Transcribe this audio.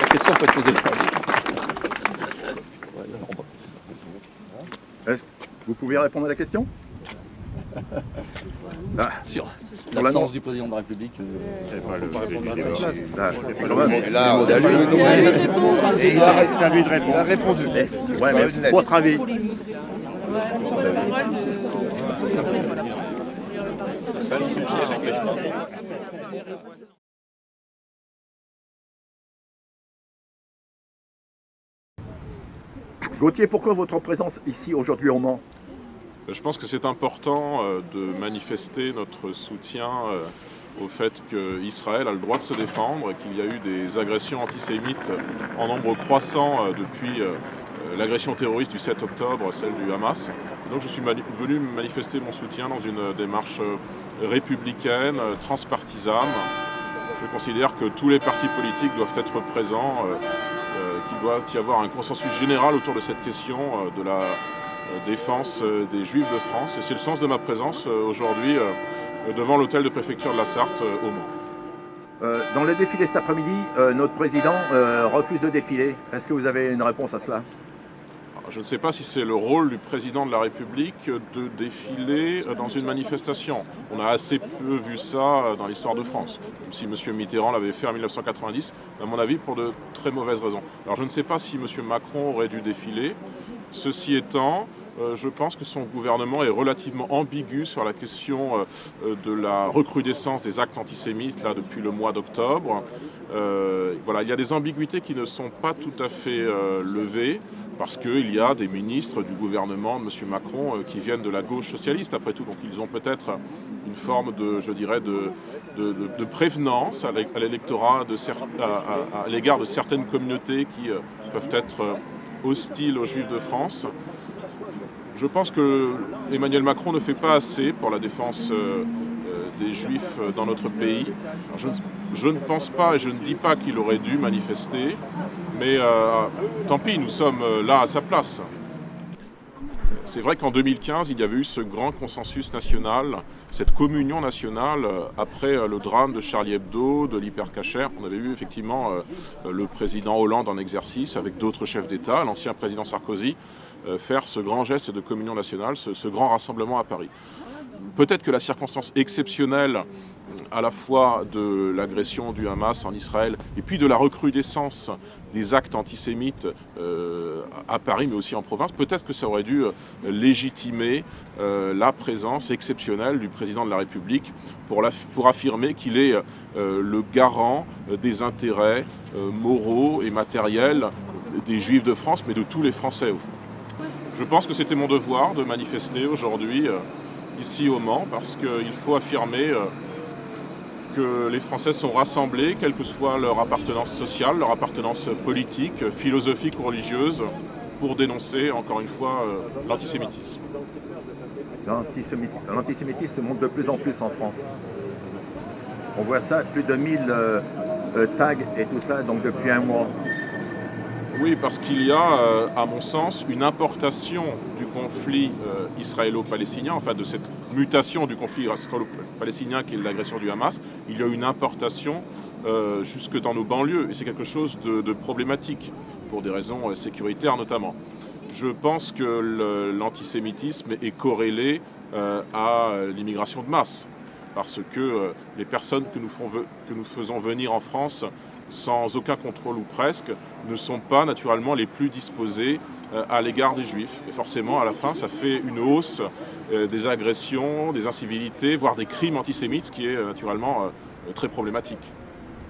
question peut être posée. Est-ce que vous pouvez répondre à la question? Sur l'absence du président de la République. C'est à lui de répondre. Il a répondu. Ouais, mais votre avis? Gauthier, pourquoi votre présence ici aujourd'hui au Mans? Je pense que c'est important de manifester notre soutien au fait qu'Israël a le droit de se défendre et qu'il y a eu des agressions antisémites en nombre croissant depuis l'agression terroriste du 7 octobre, celle du Hamas. Et donc je suis venu manifester mon soutien dans une démarche républicaine, transpartisane. Je considère que tous les partis politiques doivent être présents, qu'il doit y avoir un consensus général autour de cette question de la défense des Juifs de France. Et c'est le sens de ma présence aujourd'hui devant l'hôtel de préfecture de la Sarthe au Mans. Dans le défilé cet après-midi, notre président refuse de défiler. Est-ce que vous avez une réponse à cela? Je ne sais pas si c'est le rôle du président de la République de défiler dans une manifestation. On a assez peu vu ça dans l'histoire de France. Même si M. Mitterrand l'avait fait en 1990, à mon avis, pour de très mauvaises raisons. Alors je ne sais pas si M. Macron aurait dû défiler. Ceci étant, je pense que son gouvernement est relativement ambigu sur la question de la recrudescence des actes antisémites là, depuis le mois d'octobre. Voilà, il y a des ambiguïtés qui ne sont pas tout à fait levées parce qu'il y a des ministres du gouvernement de M. Macron qui viennent de la gauche socialiste après tout. Donc ils ont peut-être une forme de, je dirais, de prévenance à l'électorat à l'égard de certaines communautés qui peuvent être hostiles aux Juifs de France. Je pense que Emmanuel Macron ne fait pas assez pour la défense des Juifs dans notre pays. Je ne pense pas et je ne dis pas qu'il aurait dû manifester, mais tant pis, nous sommes là à sa place. C'est vrai qu'en 2015, il y avait eu ce grand consensus national, cette communion nationale après le drame de Charlie Hebdo, de l'hypercacher. On avait vu effectivement le président Hollande en exercice avec d'autres chefs d'État, l'ancien président Sarkozy, faire ce grand geste de communion nationale, ce grand rassemblement à Paris. Peut-être que la circonstance exceptionnelle à la fois de l'agression du Hamas en Israël et puis de la recrudescence des actes antisémites à Paris mais aussi en province, peut-être que ça aurait dû légitimer la présence exceptionnelle du président de la République pour affirmer qu'il est le garant des intérêts moraux et matériels des Juifs de France, mais de tous les Français au fond. Je pense que c'était mon devoir de manifester aujourd'hui ici au Mans parce qu'il faut affirmer que les Français sont rassemblés, quelle que soit leur appartenance sociale, leur appartenance politique, philosophique ou religieuse, pour dénoncer encore une fois l'antisémitisme. L'antisémitisme monte de plus en plus en France. On voit ça, plus de 1000 tags et tout cela, donc depuis un mois. Oui, parce qu'il y a, à mon sens, une importation du conflit israélo-palestinien, enfin de cette mutation du conflit israélo-palestinien qui est l'agression du Hamas. Il y a une importation jusque dans nos banlieues, et c'est quelque chose de problématique, pour des raisons sécuritaires notamment. Je pense que l'antisémitisme est corrélé à l'immigration de masse, parce que les personnes que nous faisons venir en France sans aucun contrôle ou presque, ne sont pas naturellement les plus disposés à l'égard des Juifs. Et forcément, à la fin, ça fait une hausse des agressions, des incivilités, voire des crimes antisémites, ce qui est naturellement très problématique.